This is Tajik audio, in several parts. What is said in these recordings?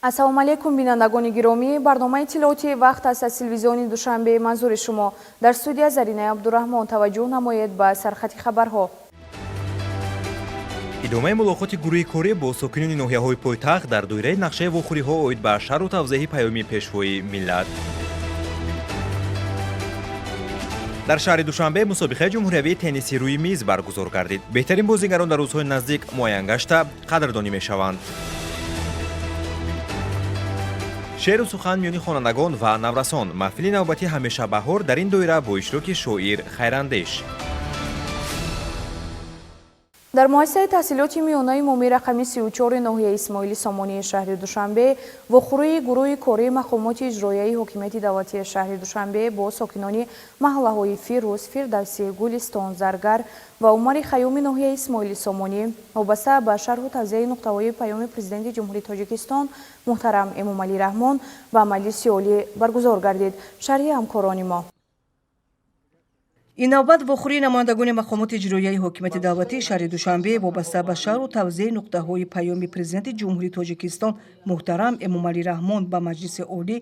ассалому алейкум бинандагони гиромӣ, барномаи иттилооти вақт аст аз телевизиони душанбе манзури шумо. Дар студия Зарина Абдурахмон. Таваҷҷӯҳ намоед ба сархати хабарҳо. идомаи мулоқоти гурӯҳи корӣ бо сокинони ноҳияҳои пойтахт дар доираи нақшаи вохӯриҳо оид ба шарҳу тавзеҳи паёми пешвои миллат. дар шаҳри Душанбе мусобиқаи ҷумҳуриявии тенниси рӯи миз баргузор гардид. беҳтарин бозигарон дар рӯзҳои наздик муайян гашта қадрдонӣ мешаванд. шеъру сухан миёни хонандагон ва наврасон, маҳфили навбати ҳамеша баҳор дар ин доира бо иштироки шоир Хайрандеш. дар муассисаи таҳсилоти миёнаи умумии рақами 34 ноҳияи Исмоили Сомонии шаҳри Душанбе вохӯрии гурӯҳи кории мақомоти иҷроияи ҳокимияти давлатии шаҳри Душанбе бо сокинони маҳаллаҳои Фирӯз, Фирдавсӣ, Гулистон, Заргар ва Умари Хаёми ноҳияи Исмоили Сомонӣ вобаста ба шарҳу тавзеҳи нуқтаҳои паёми президенти ҷумҳурии Тоҷикистон муҳтарам Эмомалӣ Раҳмон ва маҷлиси олӣ баргузор гардид. шарҳи ҳамкорони мо. ин навбат вохӯрии намояндагони мақомоти иҷроияи ҳокимияти давлатии шаҳри Душанбе вобаста ба шаҳру тавзеҳи нуқтаҳои паёми президенти ҷумҳурии Тоҷикистон муҳтарам Эмомалӣ Раҳмон ба маҷлиси олӣ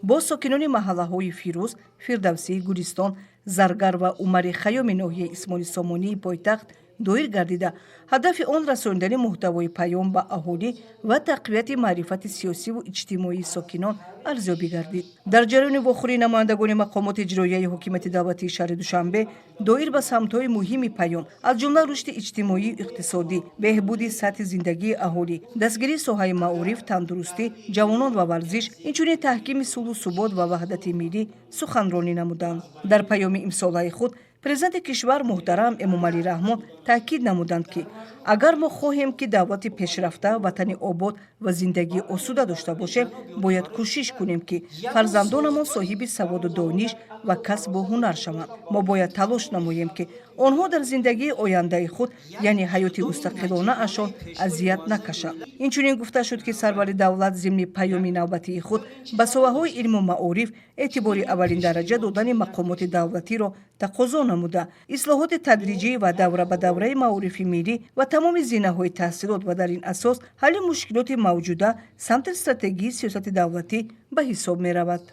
бо сокинони маҳаллаҳои Фирӯз, Фирдавсӣ, Гулистон, Заргар ва Умари Хаёми ноҳияи Исмоили Сомонии пойтахт доир гардида, ҳадафи он расониндани муҳтавои паём ба аҳолӣ ва тақвияти маърифати сиёсиву иҷтимоии сокинон арзёбӣ гардид. дар ҷараёни вохӯрии намояндагони мақомоти иҷроияи ҳокимияти давлатии шаҳри Душанбе доир ба самтҳои муҳими паём, аз ҷумла рушди иҷтимоию иқтисодӣ, беҳбуди сатҳи зиндагии аҳолӣ, дастгирии соҳаи маориф, тандурустӣ, ҷавонон ва варзиш, инчунин таҳкими сулҳу субот ва ваҳдати миллӣ суханронӣ намуданд. дар паёми имсолаи худ президенти кишвар муҳтарам Эмомалӣ Раҳмон таъкид намуданд ки агар мо хоҳем ки давлати пешрафта, ватани обод ва зиндагии осуда дошта бошем, бояд кӯшиш кунем ки фарзандонамон соҳиби саводу дониш ва касбу ҳунар шаванд. мо бояд талош намоем ки онҳо дар зиндагии ояндаи худ, яъне ҳаёти мустақилонаашон азият накашанд. инчунин гуфта шуд ки сарвари давлат зимни паёми навбатии худ ба соҳаҳои илму маориф эътибори аввалин дараҷа додани мақомоти давлатиро тақозо намуда, ислоҳоти тадриҷӣ ва давра ба давраи маорифи миллӣ ва тамоми зинаҳои таҳсилот ва дар ин асос ҳалли мушкилоти мавҷуда самти стратегии сиёсати давлатӣ ба ҳисоб меравад.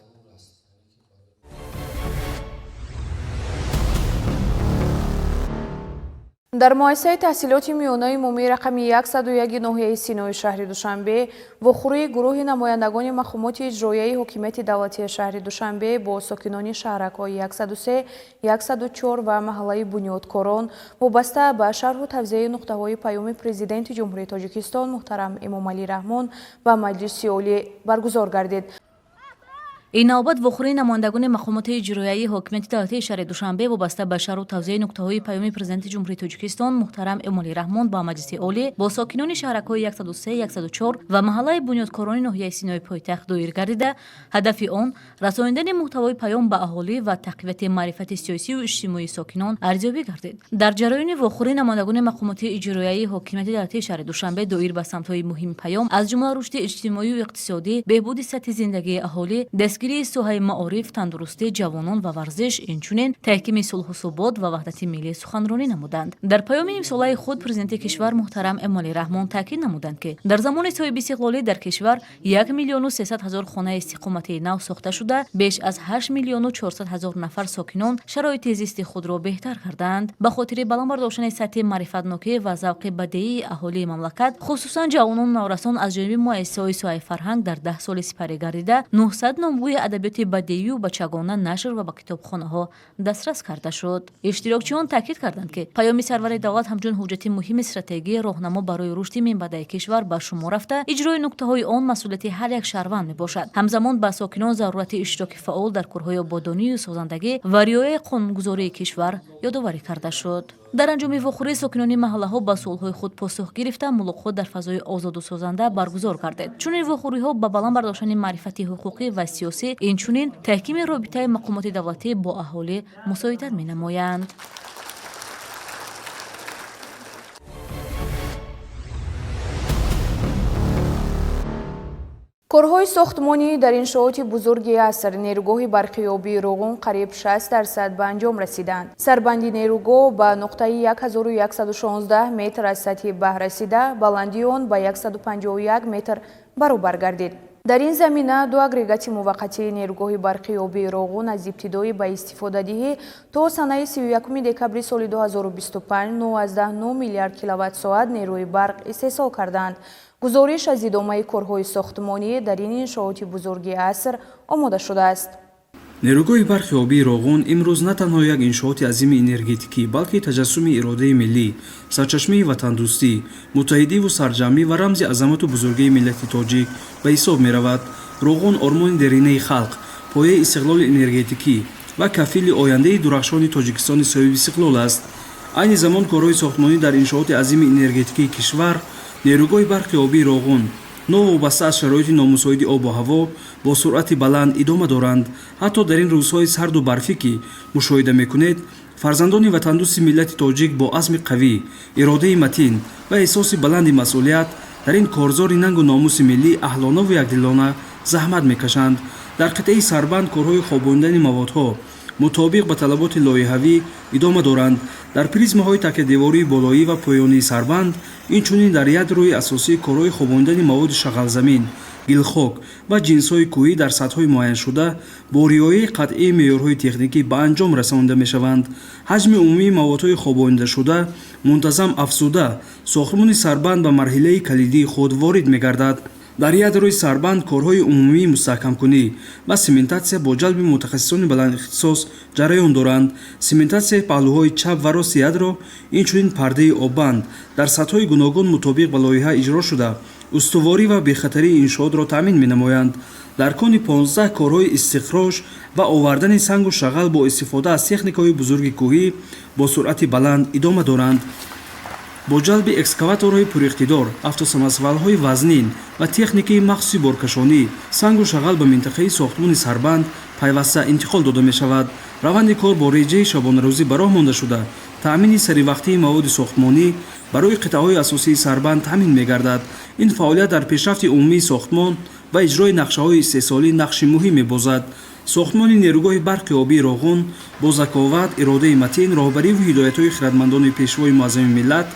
дар муассисаи таҳсилоти миёнаи умумии рақами 101 ноҳияи Синои шаҳри Душанбе вохӯрии гурӯҳи намояндагони мақомоти иҷроияи ҳокимияти давлатии шаҳри Душанбе бо сокинони шаҳракҳои 103, 104 ва маҳаллаи Бунёдкорон вобаста ба шарҳу тавзеҳи нуқтаҳои паёми президенти ҷумҳурии Тоҷикистон муҳтарам Эмомалӣ Раҳмон ва маҷлиси олӣ баргузор гардид. ин навбат вохӯрии намояндагони мақомоти иҷроияи ҳокимияти давлатии шаҳри Душанбе вобаста ба шарҳу тавзеҳи нуқтаҳои паёми президенти ҷумҳурии Тоҷикистон муҳтарам Эмомалӣ Раҳмон ба маҷлиси олӣ бо сокинони шаҳракҳои 103, 104 ва маҳаллаи Бунёдкорони ноҳияи Синои пойтахт доир гардида, ҳадафи он расониндани муҳтавои паём ба аҳолӣ ва тақвияти маърифати сиёсиву иҷтимоии сокинон арзёбӣ гардид. дар ҷараёни вохӯрии намояндагони мақомоти иҷроияи ҳокимияти давлатии шаҳри Душанбе доир ба самтҳои муҳими паём, аз ҷумла рушди иҷтимоию иқтисодӣ, беҳбуди сатҳи зиндагии аҳолӣ, дастгирии соҳаи маориф, тандурустӣ, ҷавонон ва варзиш, инчунин таҳкими сулҳу субот ва ваҳдати миллӣ суханронӣ намуданд. дар паёми имсолаи худ президенти кишвар муҳтарам Эмомалӣ Раҳмон таъкид намуданд ки дар замони соҳиби истиқлолӣ дар кишвар 1 миллиону 300 ҳазор хонаи истиқоматии нав сохта шуда, беш аз 8 миллиону 400 ҳазор нафар сокинон шароити зисти худро беҳтар карданд. ба хотири баланд бардоштани сатҳи маърифатнокӣ ва завқи бадеии аҳолии мамлакат, хусусан ҷавонону наврасон аз ҷониби муассисаҳои соҳаи фарҳанг дар 10 соли сипарӣ гардида 900 номгӯи адабиёти бадеию бачагона нашр ва ба китобхонаҳо дастрас карда шуд. иштирокчиён таъкид карданд ки паёми сарвари давлат ҳамчун ҳуҷҷати муҳими стратегии роҳнамо барои рушди минбаъдаи кишвар ба шумор рафта, иҷрои нуктаҳои он масъулияти ҳар як шаҳрванд мебошад. ҳамзамон ба сокинон зарурати иштироки фаъол дар корҳои ободонию созандагӣ ва риояи қонунгузории кишвар ёдоварӣ карда шуд. дар анҷоми вохӯрӣ сокинони маҳаллаҳо ба суолҳои худ посух гирифта мулоқот дар фазои озоду созанда баргузор гардид. чунин вохӯриҳо ба баланд бардоштани маърифати ҳуқуқӣ ва сиёсӣ, инчунин таҳкими робитаи мақомоти давлатӣ бо аҳолӣ мусоидат менамоянд. корҳои сохтмонӣ дар иншооти бузурги аср нерӯгоҳи барқиёбии Руғун қариб 60% ба анҷом расиданд. Сарбанди нерӯгоҳ ба нуқтаи 1116 метр аз сатҳи баҳр расида, баландии он ба 151 метр баробар гардид. дар ин замина ду агрегати муваққатии нерӯгоҳи барқи обии Роғун аз ибтидои ба истифодадиҳӣ то санаи 31 декабри соли 2025 $9.9 миллиард киловатт-соат нерӯи барқ истеҳсол карданд. гузориш аз идомаи корҳои сохтмонӣ дар ин иншооти бузурги аср омода шудааст. нерӯгоҳи барқи обии Роғун имрӯз на танҳо як иншооти азими энергетикӣ, балки таҷассуми иродаи миллӣ, сарчашмаи ватандӯстӣ, муттаҳидиву сарҷамъӣ ва рамзи азамату бузургии миллати тоҷик ба ҳисоб меравад. Роғун ормони деринаи халқ, пояи истиқлоли энергетикӣ ва кафили ояндаи дурахшони Тоҷикистони соҳиби истиқлол аст. айни замон корҳои сохтмонӣ дар иншооти азими энергетикии кишвар, нерӯгоҳи барқи обии Роғун новобаста аз шароити номусоиди обу ҳаво бо суръати баланд идома доранд. ҳатто дар ин рӯзҳои сарду барфӣ ки мушоҳида мекунед, фарзандони ватандӯсти миллати тоҷик бо азми қавӣ, иродаи матин ва эҳсоси баланди масъулият дар ин корзори нангу номуси миллӣ аҳлонаву якдилона заҳмат мекашанд. дар қитъаи Сарбанд корҳои хобондани маводҳо мутобиқ ба талаботи лоиҳавӣ идома доранд. дар призмаҳои такядевории болоӣ ва поёнии Сарбанд, инчунин дар ядрои асосии корҳои хобондани маводи шағалзамин, гилхок ва ҷинсҳои кӯҳӣ дар сатҳҳои муайяншуда бо риояи қатъии меъёрҳои техникӣ ба анҷом расонида мешаванд. ҳаҷми умумии маводҳои хобонидашуда мунтазам афзуда, сохтмони Сарбанд ба марҳилаи калидии худ ворид мегардад. дар ядрои Сарбанд корҳои умумии мустаҳкамкунӣ ва сементатсия бо ҷалби мутахассисони баландихтисос ҷараён доранд. сементатсияи паҳлӯҳои чап ва рости ядро, инчунин пардаи оббанд дар сатҳҳои гуногун мутобиқ ба лоиҳа иҷро шуда, устуворӣ ва бехатарии иншоотро таъмин менамоянд. дар кони 15 корҳои истихроҷ ва овардани сангу шағал бо истифода аз техникаҳои бузурги кӯҳӣ бо суръати баланд идома доранд. бо ҷалби экскаваторҳои пуриқтидор, автосамосвалҳои вазнин ва техникаи махсуси боркашонӣ, сангу шағал ба минтақаи сохтмони Сарбанд пайваста интиқол дода мешавад. раванди кор бо реҷаи шабонарӯзӣ ба роҳ монда шуда, таъмини саривақтии маводи сохтмонӣ барои қитъаҳои асосии Сарбанд таъмин мегардад. ин фаъолият дар пешрафти умумии сохтмон ва иҷрои нақшаҳои истеҳсолӣ нақши муҳим мебозад. сохтмони нерӯгоҳи барқи обии Роғун бо заковат, иродаи матин, роҳбариву ҳидоятҳои хиратмандони пешвои муаззами миллат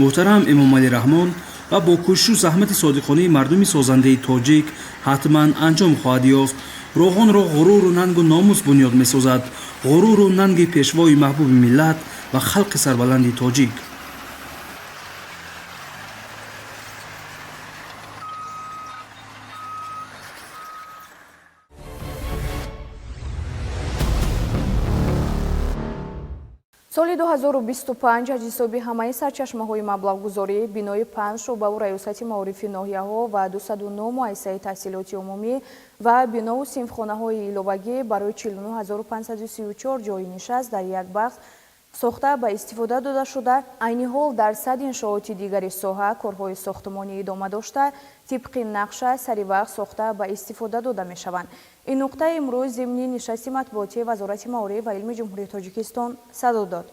муҳтарам Эмомалӣ Раҳмон ва бо кӯшишу заҳмати содиқонаи мардуми созандаи тоҷик ҳатман анҷом хоҳад ёфт. Роғунро ғуруру нангу номус бунёд месозад, ғуруру нанги пешвои маҳбуби миллат ва халқи сарбаланди тоҷик. соли 2025 аз ҳисоби ҳамаи сарчашмаҳои маблағгузорӣ, бинои 5 шуъбаву раёсати маорифи ноҳияҳо ва 209 муассисаи таҳсилоти умумӣ ва бинову синфхонаҳои иловагӣ барои 49534 ҷойи нишаст дар як бахш сохта ба истифода дода шуда, айни ҳол дар сад иншооти дигари соҳа корҳои сохтмонӣ идома дошта, тибқи нақша саривақт сохта ба истифода дода мешаванд. ин нуқта имрӯз зимни нишасти матбуотии Вазорати маориф ва илми Ҷумҳурии Тоҷикистон садо дод.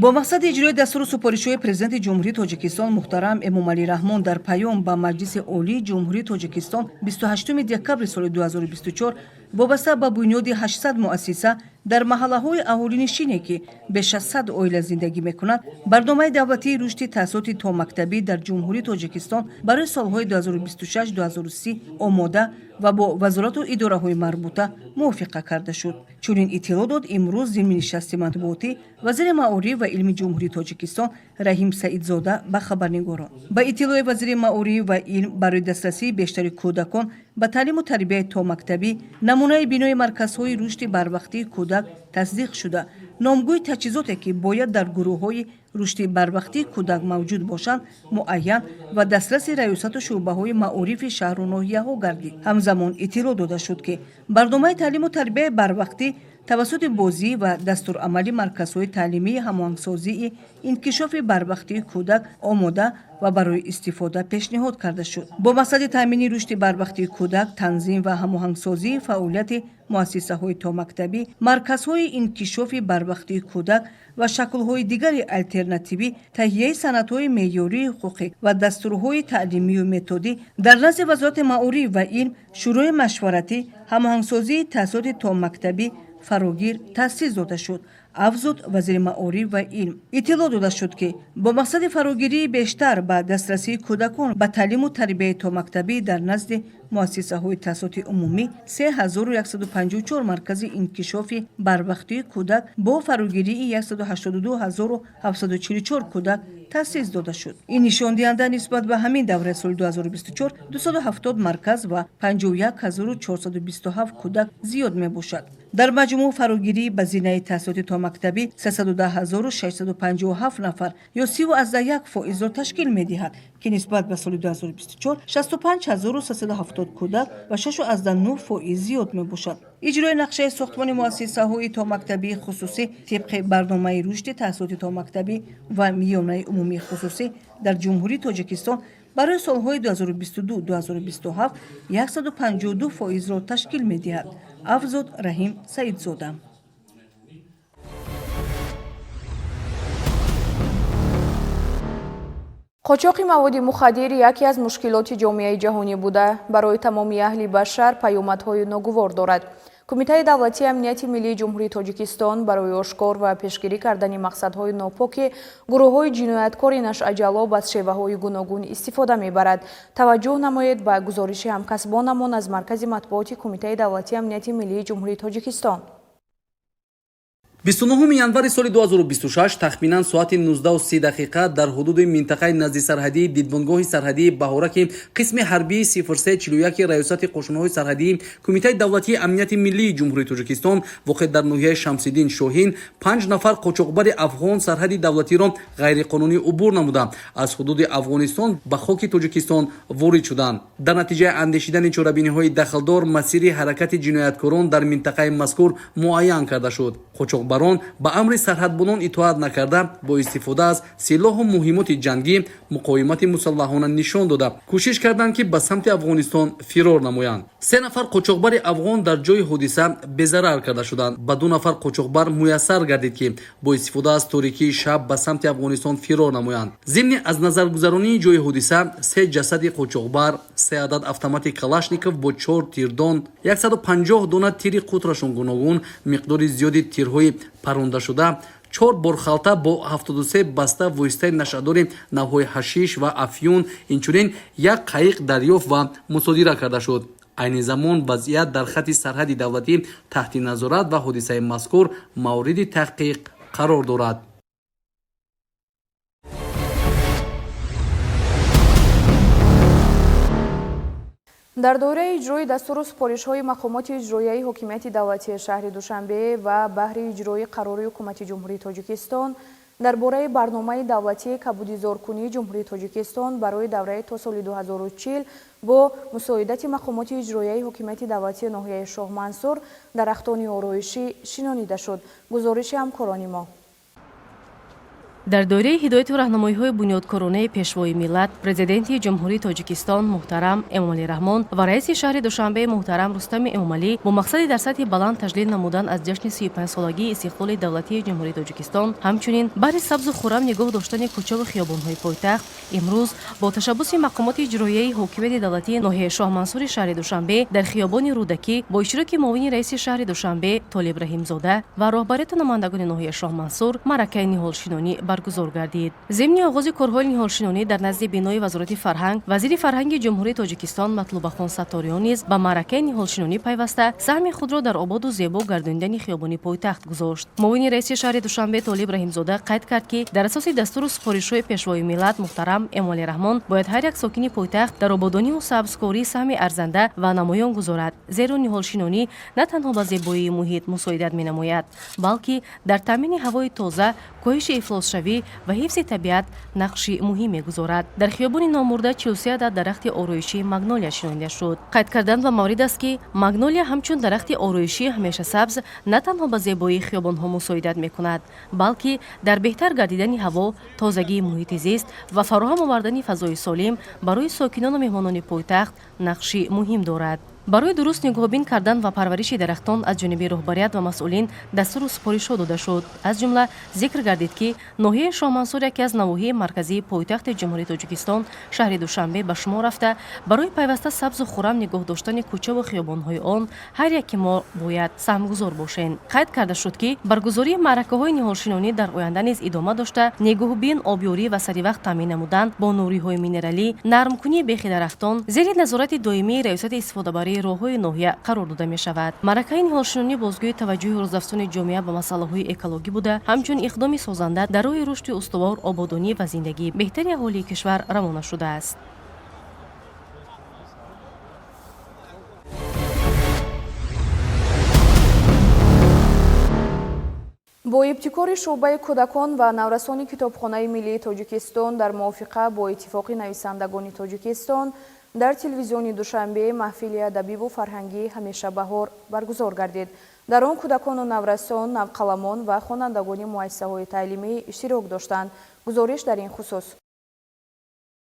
бо мақсади иҷрои дастуру супоришҳои президенти Ҷумҳурии Тоҷикистон муҳтарам Эмомалӣ Раҳмон дар паём ба Маҷлиси Олии Ҷумҳурии Тоҷикистон 28 декабри соли 2024 вобаста ба бунёди 800 муассиса дар маҳаллаҳои аҳолинишине ки беш аз 100 оила зиндагӣ мекунанд, барномаи давлатии рушди таҳсилоти томактабӣ дар Ҷумҳурии Тоҷикистон барои солҳои 2026-2030 омода ва бо вазорату идораҳои марбута мувофиқа карда шуд. чунин иттилоъ дод имрӯз зимни нишасти матбуотӣ вазири маориф ва илми Ҷумҳурии Тоҷикистон Раҳим Саидзода ба хабарнигорон. ба иттилои вазири маориф ва илм барои дастрасии бештари кӯдакон ба таълиму тарбияи томактабӣ, намунаи бинои марказҳои рушди барвақтии кӯдак тасдиқ шуда, номгӯи таҷҳизоте ки бояд дар гурӯҳҳои рушди барвақтии кӯдак мавҷуд бошанд муайян ва дастраси раёсату шуъбаҳои маорифи шаҳру ноҳияҳо гардид. ҳамзамон иттилоъ дода шуд ки барномаи таълиму тарбияи барвақтӣ тавассути бозӣ ва дастурамали марказҳои таълимии ҳамоҳангсозии инкишофи барвақтии кӯдак омода ва барои истифода пешниҳод карда шуд. бо мақсади таъмини рушди барвақтии кӯдак, танзим ва ҳамоҳангсозии фаъолияти муассисаҳои томактабӣ, марказҳои инкишофи барвақтии кӯдак ва шаклҳои дигари алтернативӣ, таҳияи санадҳои меъёрии ҳуқуқӣ ва дастурҳои таълимию методӣ дар назди Вазорати маориф ва илм, шӯрои машваратӣ, ҳамоҳангсозии таҳсилоти томактабӣ фарогир таъсис дода шуд, афзуд вазири маориф ва илм. иттилоъ дода шуд ки бо мақсади фарогирии бештар ба дастрасии кӯдакон ба таълиму тарбияи томактабӣ дар назди муассисаҳои таҳсилоти умумӣ 3154 маркази инкишофи барвақтии кӯдак бо фарогирии 182744 кӯдак таъсис дода шуд. ин нишондиҳанда нисбат ба ҳамин давраи соли 2024 270 марказ ва 51427 кӯдак зиёд мебошад. дар маҷмӯъ фарогирии ба зинаи таҳсилоти томактабӣ 310657 нафар ё 31% ташкил медиҳад, ки нисбат ба соли 2024 65370 кӯдак ва 6.9% зиёд мебошад. иҷрои нақшаи сохтмони муассисаҳои томактабии хусусӣ тибқи барномаи рушди таҳсилоти томактабӣ ва миёнаи умумии хусусӣ дар ҷумҳурии Тоҷикистон барои солҳои 2022-2027 152%-ро ташкил медиҳад. Авзод Раҳим Саидзода. қочоқи маводи мухаддир яке аз мушкилоти ҷомеаи ҷаҳонӣ буда барои тамоми аҳли башар паёмадҳои ногувор дорад. Кумитаи давлатии амнияти миллии ҷумҳурии Тоҷикистон барои ошкор ва пешгирӣ кардани мақсадҳои нопоки гурӯҳҳои ҷинояткори нашъаҷалоб аз шеваҳои гуногун истифода мебарад. Таваҷҷӯҳ намоед ба гузориши ҳамкасбонамон аз Маркази матбуоти Кумитаи давлатии амнияти миллии ҷумҳурии Тоҷикистон. 29 январи соли 2026 тахминан соати 19:30 дар ҳудуди минтақаи назди сарҳадии дидбонгоҳи сарҳадии Баҳораки қисми ҳарбии 0341 раёсати қошунаҳои сарҳадии Кумитаи давлатии амнияти миллии ҷумҳурии Тоҷикистон воқеъ дар ноҳияи Шамсиддин Шоҳин 5 нафар қочоқбари афғон сарҳади давлатиро ғайриқонунӣ убур намуда аз ҳудуди Афғонистон ба хоки Тоҷикистон ворид шуданд. дар натиҷаи андешидани чорабиниҳои дахлдор масири ҳаракати ҷинояткорон дар минтақаи мазкур муайян карда шуд. барон ба амри сарҳадбонон итоат накарда бо истифода аз силоҳу муҳимоти ҷангӣ муқоимати мусаллаҳона нишон дода кӯшиш карданд ки ба самти Афғонистон фирор намоянд. 3 нафар қочоқбари афғон дар ҷои ҳодиса безарар карда шуданд. Ба 2 нафар қочоқбар муяссар гардид ки бо истифода аз торикии шаб ба самти Афғонистон фирор намоянд. зимни аз назаргузаронии ҷои ҳодиса 3 ҷасади қочоқбар, 3 адад автомати Калашников бо 4 тирдон, 150 дона тири қутрашон гуногун, миқдори зиёди тирҳои паронда шуда, 4 борхалта бо 73 баста воситаи нашъадори навъҳои ҳашиш ва афюн, инчунин 1 қайиқ дарёфт ва мусодира карда шуд. айни замон вазъият дар хати сарҳади давлатӣ таҳти назорат ва ҳодисаи мазкур мавриди таҳқиқ қарор дорад. дар доираи иҷрои дастуру супоришҳои мақомоти иҷроияи ҳокимияти давлатии шаҳри Душанбе ва баҳри иҷрои қарори ҳукумати ҷумҳурии Тоҷикистон дар бораи барномаи давлатии кабудизоркунии ҷумҳурии Тоҷикистон барои давраи то соли 2040 бо мусоидати мақомоти иҷроияи ҳокимияти давлатии ноҳияи Шоҳмансур дарахтони ороишӣ шинонида шуд. Гузориши ҳамкорони мо. дар доираи ҳидояту раҳнамоиҳои бунёдкоронаи пешвои миллат президенти ҷумҳурии Тоҷикистон муҳтарам Эмомалӣ Раҳмон ва раиси шаҳри Душанбе муҳтарам Рустами Эмомалӣ бо мақсади дар сатҳи баланд таҷлил намудан аз ҷашни 35-солагии истиқлоли давлатии ҷумҳурии Тоҷикистон, ҳамчунин баҳри сабзу хуррам нигоҳ доштани кӯчаву хиёбонҳои пойтахт, имрӯз бо ташаббуси мақомоти иҷроияи ҳокимияти давлатии ноҳияи Шоҳмансури шаҳри Душанбе дар хиёбони Рӯдакӣ бо иштироки муовини раиси шаҳри Душанбе Толиб Раҳимзода ва роҳбарияти намояндагони ноҳияи Шоҳмансур маъракаи ниҳолшинонӣ баргузор гардид. Зимни оғози корҳои ниҳолшинонӣ дар назди бинои Вазорати фарҳанг, Вазири фарҳанги ҷумҳурии Тоҷикистон Матлубахон Сатториён низ ба маъракаи ниҳолшинонӣ пайваста саҳми худро дар ободу зебо гардонидани хиёбони пойтахт гузошт. Муовини раиси шаҳри Душанбе Толиб Раҳимзода қайд кард ки дар асоси дастуру супоришҳои пешвои миллат муҳтарам Эмомалӣ Раҳмон бояд ҳар як сокини пойтахт дар ободониву сабзкорӣ саҳми арзанда ва намоён гузорад, зеро ниҳолшинонӣ на танҳо ба зебоии муҳит мусоидат менамояд, балки дар таъмини ҳавои тоза, коҳиши ифлосшавӣ ва ҳифзи табиат нақши муҳим мегузорад. Дар хиёбони Номурда 43 адад дарахти ороишӣ магнолия шинонида шуд. Қайд кардан ва маврид аст ки магнолия ҳамчун дарахти ороишӣ ҳамешасабз на танҳо ба зебоии хиёбонҳо мусоидат мекунад, балки дар беҳтар гардидани ҳаво, тозагии муҳити зист ва фароҳам овардани фазои солим барои сокинону меҳмонони пойтахт нақши муҳим дорад. барои дуруст нигоҳубин кардан ва парвариши дарахтон аз ҷониби роҳбарият ва масъулин дастуру супоришҳо дода шуд. Аз ҷумла зикр гардид ки ноҳияи Шоҳмансур яке аз навоҳии марказии пойтахти ҷумҳурии Тоҷикистон шаҳри Душанбе ба шумор рафта, барои пайваста сабзу хурам нигоҳ доштани кӯчаву хиёбонҳои он ҳар яке мо бояд саҳмгузор бошем. Қайд карда шуд ки баргузории маъракаҳои ниҳолшинонӣ дар оянда низ идома дошта, нигоҳубин, обёрӣ ва саривақт таъмин намудан бо нуриҳои минералӣ, нармкунии бехи дарахтон зери назорати доимии раёсати истифодабарии роҳҳои ноҳия қарор дода мешавад. Маъракаи ниҳолшинонӣ бозгӯи таваҷҷӯҳи рӯзафзуни ҷомеа ба масъалаҳои экологӣ буда, ҳамчун иқдоми созанда дар роҳи рушди устувор, ободонӣ ва зиндагии беҳтари аҳолии кишвар равона шудааст. бо ибтикори шуъбаи кӯдакон ва наврасони китобхонаи миллии Тоҷикистон дар мувофиқа бо иттифоқи нависандагони Тоҷикистон дар телевизиони Душанбе маҳфили адабиву фарҳангии ҳамешабаҳор баргузор гардид. дар он кӯдакону наврасон, навқаламон ва хонандагони муассисаҳои таълимӣ иштирок доштанд. гузориш дар ин хусус.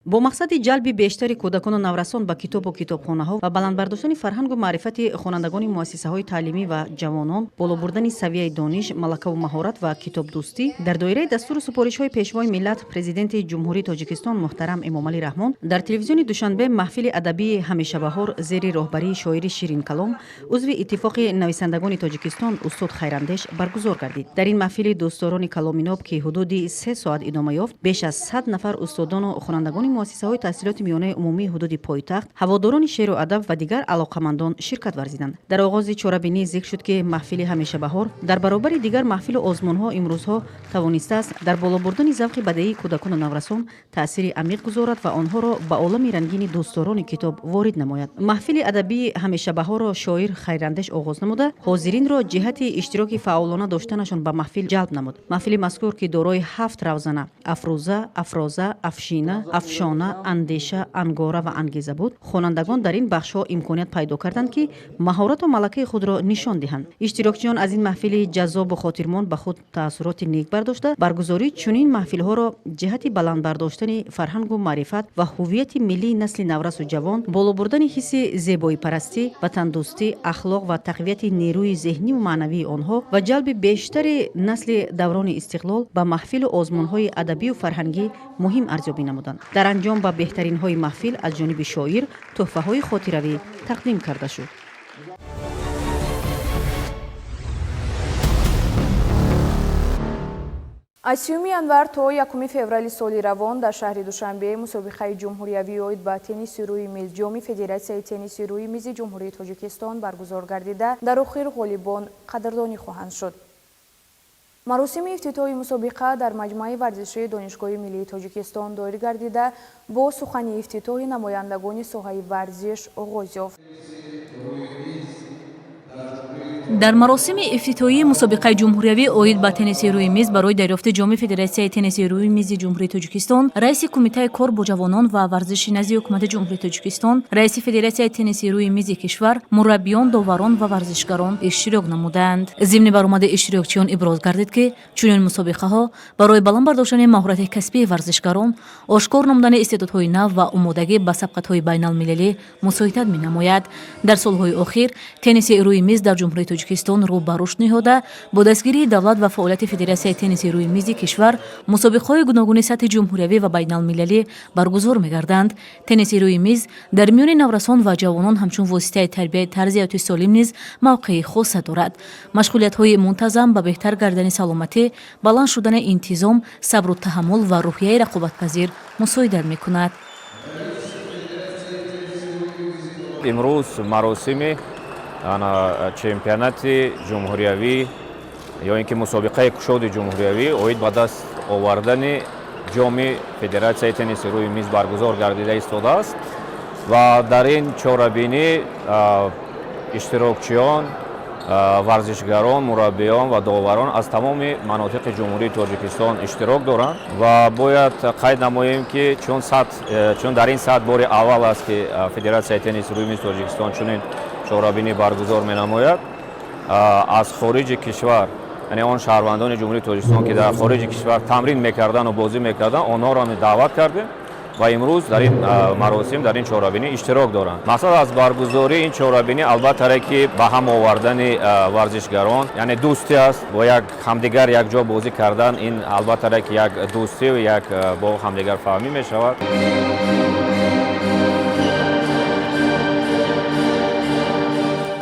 бо мақсади ҷалби бештари кӯдакону наврасон ба китобу китобхонаҳо ва баландбардоштани фарҳангу маърифати хонандагони муассисаҳои таълимӣ ва ҷавонон, боло бурдани савияи дониш, малакаву маҳорат ва китобдӯстӣ, дар доираи дастуру супоришҳои пешвои миллат президенти ҷумҳурии Тоҷикистон муҳтарам Эмомалӣ Раҳмон дар телевизиони Душанбе маҳфили адабии ҳамешабаҳор зери роҳбарии шоири Ширинкалом, узви иттифоқи нависандагони Тоҷикистон устод Хайрандеш баргузор гардид. дар ин маҳфили дӯстдорони каломиноб ки ҳудуди 3 соат идома ёфт, беш аз 100 нафар устодону хонандагони муассисаҳои таҳсилоти миёнаи умумии ҳудуди пойтахт, ҳаводорони шеъру адаб ва дигар алоқамандон ширкат варзиданд. дар оғози чорабинӣ зикр шуд ки маҳфили ҳамешабаҳор дар баробари дигар маҳфилу озмунҳо имрӯзҳо тавонистааст дар боло бурдани завқи бадеии кӯдакону наврасон таъсири амиқ гузорад ва онҳоро ба олами рангини дӯстдорони китоб ворид намояд. маҳфили адабии ҳамешабаҳорро шоир Хайрандеш оғоз намуда, ҳозиринро ҷиҳати иштироки фаъолона доштанашон ба маҳфил ҷалб намуд. маҳфили мазкур ки дорои 7 равзана афрӯза, афроза, афшина, афшона, андеша, ангора ва ангеза буд, хонандагон дар ин бахшҳо имконият пайдо карданд ки маҳорату малакаи худро нишон диҳанд. иштирокчиён аз ин маҳфили ҷаззобу хотирмон ба худ таассуроти нек бардошта, баргузории чунин маҳфилҳоро ҷиҳати баландбардоштани фарҳангу маърифат ва ҳуввияти миллии насли наврасу ҷавон, боло бурдани ҳисси зебоипарастӣ, ватандӯстӣ, ахлоқ ва тақвияти нерӯи зеҳниву маънавии онҳо ва ҷалби бештари насли даврони истиқлол ба маҳфилу озмунҳои адабию фарҳангӣ муҳим арзёбӣ намуданд. дар анҷом ба беҳтаринҳои маҳфил аз ҷониби шоир тӯҳфаҳои хотиравӣ тақдим карда шуд. аз 3 январ то 1 феврали соли равон дар шаҳри Душанбе мусобиқаи ҷумҳуриявӣ оид ба тенниси рӯи миз ҷоми Федератсияи тенниси рӯи мизи ҷумҳурии Тоҷикистон баргузор гардида, дар охир ғолибон қадрдонӣ хоҳанд шуд. маросими ифтитоҳи мусобиқа дар маҷмӯаи варзишии донишгоҳи миллии Тоҷикистон доир гардида, бо сухани ифтитоҳи намояндагони соҳаи варзиш оғоз ёфт. дар маросими ифтитоҳии мусобиқаи ҷумҳуриявӣ оид ба тенниси рӯи миз барои дарёфти ҷоми Федератсияи тенниси рӯи мизи ҷумҳурии Тоҷикистон, раиси кумитаи кор бо ҷавонон ва варзиши назди ҳукумати ҷумҳурии Тоҷикистон, раиси Федератсияи тенниси рӯи мизи кишвар, мураббиён, доварон ва варзишгарон иштирок намуданд. зимни баромади иштирокчиён иброз гардид ки чунин мусобиқаҳо барои баланд бардоштани маҳорати касбии варзишгарон, ошкор намудани истеъдодҳои нав ва омодагӣ ба сабқатҳои байналмилалӣ мусоидат менамояд. дар солҳои охир тенниси рӯи миз дар ҷумҳурии Тоҷикистон рӯ ба рушд ниҳода, бо дастгирии давлат ва фаъолияти Федератсияи тенниси рӯи мизи кишвар мусобиқаҳои гуногуни сатҳи ҷумҳуриявӣ ва байналмилалӣ баргузор мегарданд. тенниси рӯи миз дар миёни наврасон ва ҷавонон ҳамчун воситаи тарбияи тарзи ҳаёти солим низ мавқеи хоса дорад. машғулиятҳои мунтазам ба беҳтар гардани саломатӣ, баланд шудани интизом, сабру таҳаммул ва рӯҳияи рақобатпазир мусоидат мекунад. имрӯз маросими чемпионати ҷумҳуриявӣ ё ин ки мусобиқаи кушоди ҷумҳуриявӣ оид ба даст овардани ҷоми Федератсияи тенниси рӯи миз баргузор гардида истодааст ва дар ин чорабинӣ иштирокчиён, варзишгарон, мураббиён ва доварон аз тамоми манотиқи ҷумҳурии Тоҷикистон иштирок доранд ва бояд қайд намоем ки чун дар ин сатҳ бори аввал аст ки Федератсияи тенниси рӯи мизи Тоҷикистон чунин чорабинӣ баргузор менамояд. аз хориҷи кишвар, яъне он шаҳрвандони ҷумҳурии Тоҷикистон ки дар хориҷи кишвар тамрин мекардану бозӣ мекардан, онҳоро даъват кардем ва имрӯз дар ин маросим дар ин чорабинӣ иштирок доранд. мақсад аз баргузории ин чорабинӣ албаттаре ки ба ҳам овардани варзишгарон, яъне дӯстӣ аст, бо як ҳамдигар якҷо бозӣ кардан, ин албаттаре ки як дӯстию як бо ҳамдигар фаҳмӣ мешавад.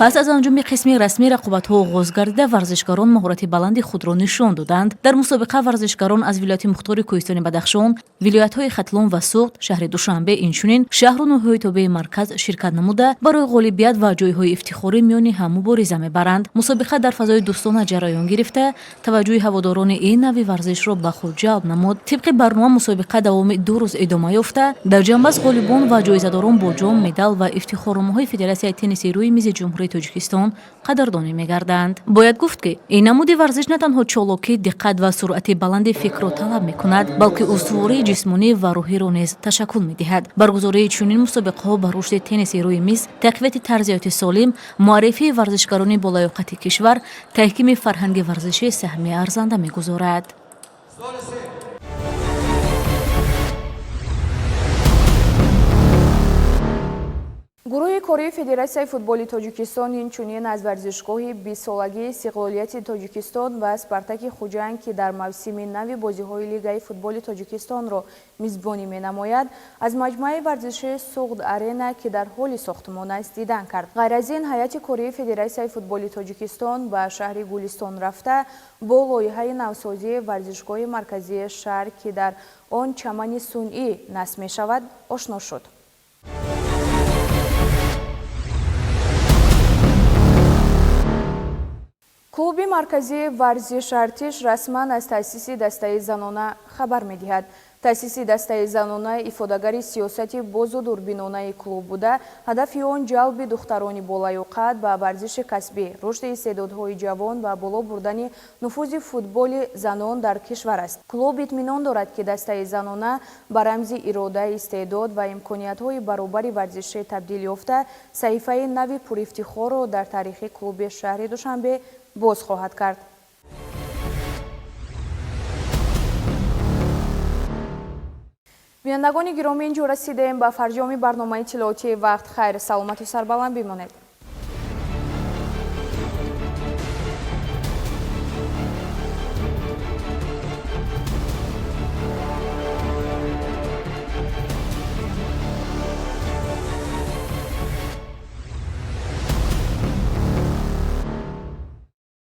пас аз анҷоми қисми расмии рақобатҳо оғоз гардида, варзишгарон маҳорати баланди худро нишон доданд. Дар мусобиқа варзишгарон аз вилояти мухтори Кӯҳистони Бадахшон, вилоятҳои Хатлон ва Суғд, шаҳри Душанбе, инчунин шаҳру ноҳияҳои тобеи марказ ширкат намуда, барои ғолибият ва ҷойҳои ифтихорӣ миёни ҳам мубориза мебаранд. мусобиқа дар фазои дӯстона ҷараён гирифта, таваҷҷӯҳи ҳаводорони ин нави варзишро ба худ ҷалб намуд. тибқи барнома мусобиқа давоми 2 рӯз идома ёфта, дар ҷанбаз ғолибон ва ҷоизадорон бо ҷом, медал ва ифтихорномаҳои Федератсияи тенниси рӯи мизи ҷумҳурии Тоҷикистон қадрдонӣ мегарданд. бояд гуфт ки ин намуди варзиш на танҳо чолокӣ, диққат ва суръати баланди фикрро талаб мекунад, балки устувории ҷисмонӣ ва рӯҳиро низ ташаккул медиҳад. баргузории чунин мусобиқаҳо ба рушди тенниси рӯи миз, тақвияти тарзиёти солим, муаррифии варзишгарони болаёқати кишвар, таҳкими фарҳанги варзишӣ саҳми арзанда мегузорад. гурӯҳи кории Федератсияи футболи Тоҷикистон инчунин аз варзишгоҳи 20-солагии Истиқлолияти Тоҷикистон ва Спартаки Хуҷанд, ки дар мавсими нави бозиҳои Лигаи футболи Тоҷикистонро мизбонӣ менамояд, аз маҷмӯаи варзишии Суғд арена, ки дар ҳоли сохтмон аст, дидан кард. ғайр аз ин, ҳайати кории Федератсияи футболи Тоҷикистон ба шаҳри Гулистон рафта, бо лоиҳаи навсозии варзишгоҳи марказии шаҳр, ки дар он чамани сунъӣ насб мешавад, ошно шуд. клуби марказии варзиш артиш расман аз таъсиси дастаи занона хабар медиҳад. таъсиси дастаи занона ифодагари сиёсати бозу дурбинонаи клуб буда, ҳадафи он ҷалби духтарони болаюқад ба варзиши касбӣ, рушди истеъдодҳои ҷавон ва боло бурдани нуфузи футболи занон дар кишвар аст. клуб итминон дорад, ки дастаи занона ба рамзи ирода, истеъдод ва имкониятҳои баробари варзишӣ табдил ёфта, саҳифаи нави пурифтихорро дар таърихи клуби шаҳри Душанбе боз хоҳад кард. бинандагони гиромӣ, инҷо расидаем ба фарҷоми барномаи иттилоотии вақт. хайр, саломату сарбаланд бимонед.